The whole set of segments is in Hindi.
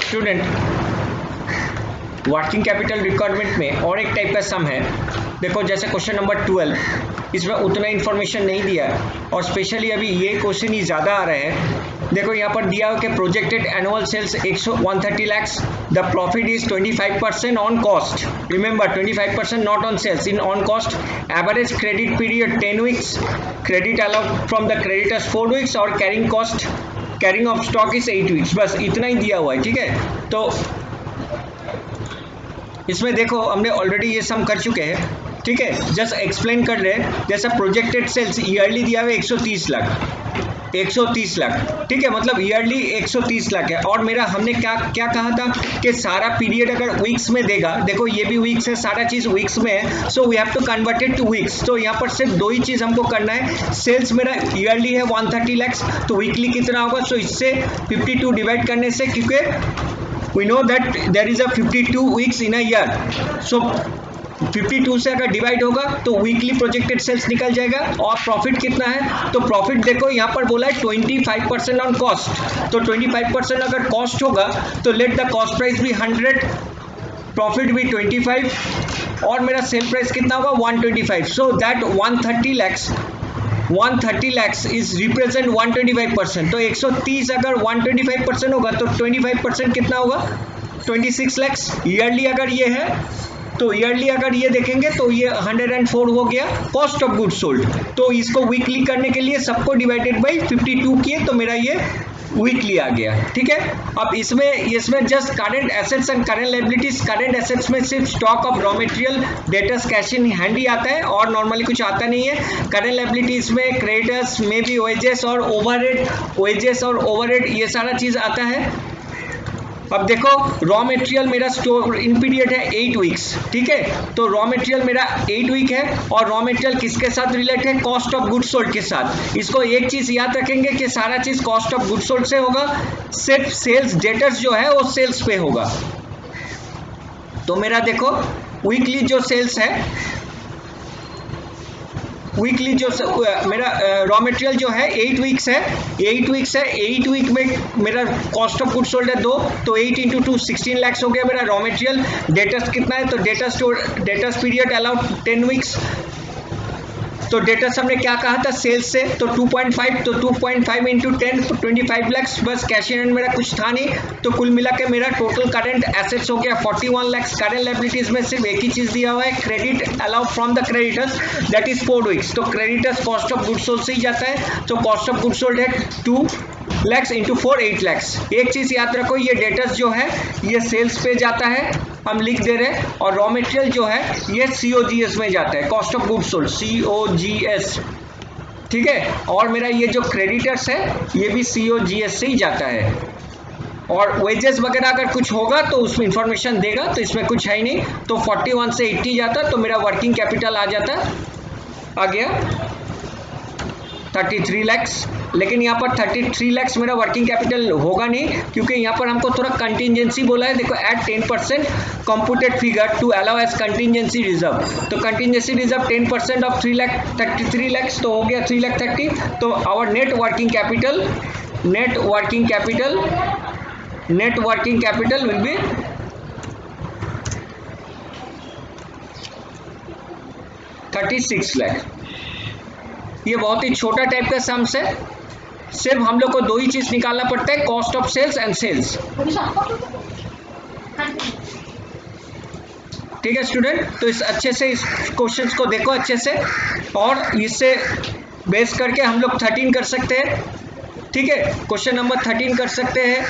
स्टूडेंट, वर्किंग कैपिटल रिक्वायरमेंट में और एक टाइप का सम है। देखो जैसे क्वेश्चन नंबर 12, इसमें उतना इन्फॉर्मेशन नहीं दिया और स्पेशली अभी ये क्वेश्चन ही ज़्यादा आ रहे हैं। देखो यहाँ पर दिया हो कि projected annual sales 130 lakhs, the profit is 25% on cost. Remember 25% not on sales, in on cost. Average credit period 10 weeks, credit allowed from the creditors 4 weeks और carrying cost, carrying of stock is 8 weeks। बस इतना ही दिया हुआ है, ठीक है। तो इसमें देखो हमने ऑलरेडी ये सम कर चुके हैं, ठीक है। जस्ट एक्सप्लेन कर रहे हैं। जैसा प्रोजेक्टेड सेल्स ईयरली दिया हुआ है 130 लाख, 130 लाख, ठीक है, मतलब ईयरली 130 लाख है। और मेरा हमने क्या क्या कहा था कि सारा पीरियड अगर वीक्स में देगा, देखो ये भी वीक्स है, सारा चीज़ वीक्स में है, so we have to convert it to weeks. तो यहाँ पर सिर्फ दो ही चीज़ हमको करना है। सेल्स मेरा ईयरली है 130 lakhs, तो वीकली कितना होगा? सो इससे 52 डिवाइड करने से, क्योंकि we know that there is a 52 weeks in a year, so 52 से अगर डिवाइड होगा तो वीकली प्रोजेक्टेड सेल्स निकल जाएगा। और प्रॉफिट कितना है? तो प्रॉफिट देखो यहाँ पर बोला है 25% ऑन कॉस्ट, तो 25% अगर कॉस्ट होगा तो लेट द कॉस्ट प्राइस भी 100, प्रॉफिट भी 25 और मेरा सेल प्राइस कितना होगा? 125। So that 130 lakhs is represent 125%। तो 130 अगर 125% होगा तो 25% कितना होगा? 26 lakhs। ईयरली अगर ये है तो ईयरली अगर ये देखेंगे तो ये 104 हो गया कॉस्ट ऑफ गुड्स सोल्ड। तो इसको वीकली करने के लिए सबको डिवाइडेड बाई 52 किए तो मेरा ये वीकली आ गया, ठीक है। अब इसमें just current assets and current liabilities. Current assets में सिर्फ stock of raw material, debtors, cash in hand ही आता है और नॉर्मली कुछ आता नहीं है। करेंट लायबिलिटीज में क्रेडिटर्स में भी वेजेस और ओवरहेड ये सारा चीज आता है। अब देखो रॉ मटेरियल मेरा स्टोर इन पीरियड है 8 weeks, ठीक है। तो रॉ मटेरियल मेरा 8 week है और रॉ मटेरियल किसके साथ रिलेट है? कॉस्ट ऑफ गुड्स सोल्ड के साथ। इसको एक चीज याद रखेंगे कि सारा चीज कॉस्ट ऑफ गुड्स सोल्ड से होगा, सिर्फ सेल्स डेटर्स जो है वो सेल्स पे होगा। तो मेरा देखो वीकली जो सेल्स है, वीकली जो मेरा रॉ मटेरियल जो है 8 weeks है, 8 वीक में मेरा कॉस्ट ऑफ गुड्स सोल्ड है 2, तो 8 × 2 16 lakhs हो गया मेरा रॉ मटेरियल। डेटर्स कितना है? तो डेटर्स पीरियड अलाउड 10 weeks, तो डेटर्स हमने क्या कहा था? सेल्स से, तो 2.5, तो 2.5 × 10 25 lakhs। बस कैश इन हैंड मेरा कुछ था नहीं, तो कुल मिला के मेरा टोटल करंट एसेट्स हो गया 41 lakhs। करंट लायबिलिटीज में सिर्फ एक ही चीज दिया हुआ है, credit allowed from the creditors, that is 4 weeks। तो creditors cost of goods sold से ही जाता है, तो कॉस्ट ऑफ गुड्स सोल्ड है 2 lakhs × 4 8 lakhs। एक चीज याद रखो, ये डेटर्स जो है ये सेल्स पे जाता है, हम लिख दे रहे हैं, और रॉ मटेरियल जो है ये COGS में जाता है, cost of goods sold, COGS, ठीक है। और मेरा ये जो क्रेडिटर्स है ये भी COGS से ही जाता है। और वेजेस वगैरह अगर कुछ होगा तो उसमें इंफॉर्मेशन देगा, तो इसमें कुछ है ही नहीं। तो 41 से 80 जाता तो मेरा वर्किंग कैपिटल आ गया 33 lakhs। लेकिन यहाँ पर 33 lakhs मेरा वर्किंग कैपिटल होगा नहीं, क्योंकि यहाँ पर हमको थोड़ा कंटिजेंसी बोला है। देखो at 10% computed figure to allow as contingency reserve, तो कंटिजेंसी रिजर्व 10% ऑफ 33 lakhs, तो हो गया 3,30,000। तो our net working capital will be 36 lakh. ये बहुत ही छोटा टाइप का सम्स है, सिर्फ हम लोग को दो ही चीज निकालना पड़ता है, cost of sales and sales, ठीक है स्टूडेंट। तो इस अच्छे से इस क्वेश्चंस को देखो अच्छे से, और इससे बेस करके हम लोग 13 कर सकते हैं, ठीक है। क्वेश्चन नंबर 13 कर सकते हैं,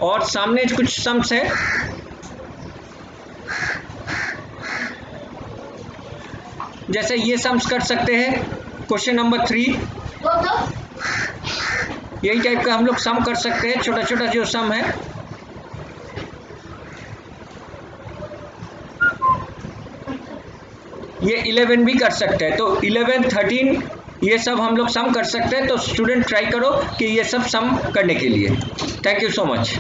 और सामने कुछ सम्स है। जैसे ये सम्स कर सकते हैं, क्वेश्चन नंबर 3, यही टाइप का हम लोग सम कर सकते हैं, छोटा छोटा जो सम है। ये 11 भी कर सकते हैं, तो 11, 13 ये सब हम लोग सम कर सकते हैं। तो स्टूडेंट ट्राई करो कि ये सब सम करने के लिए। Thank you so much.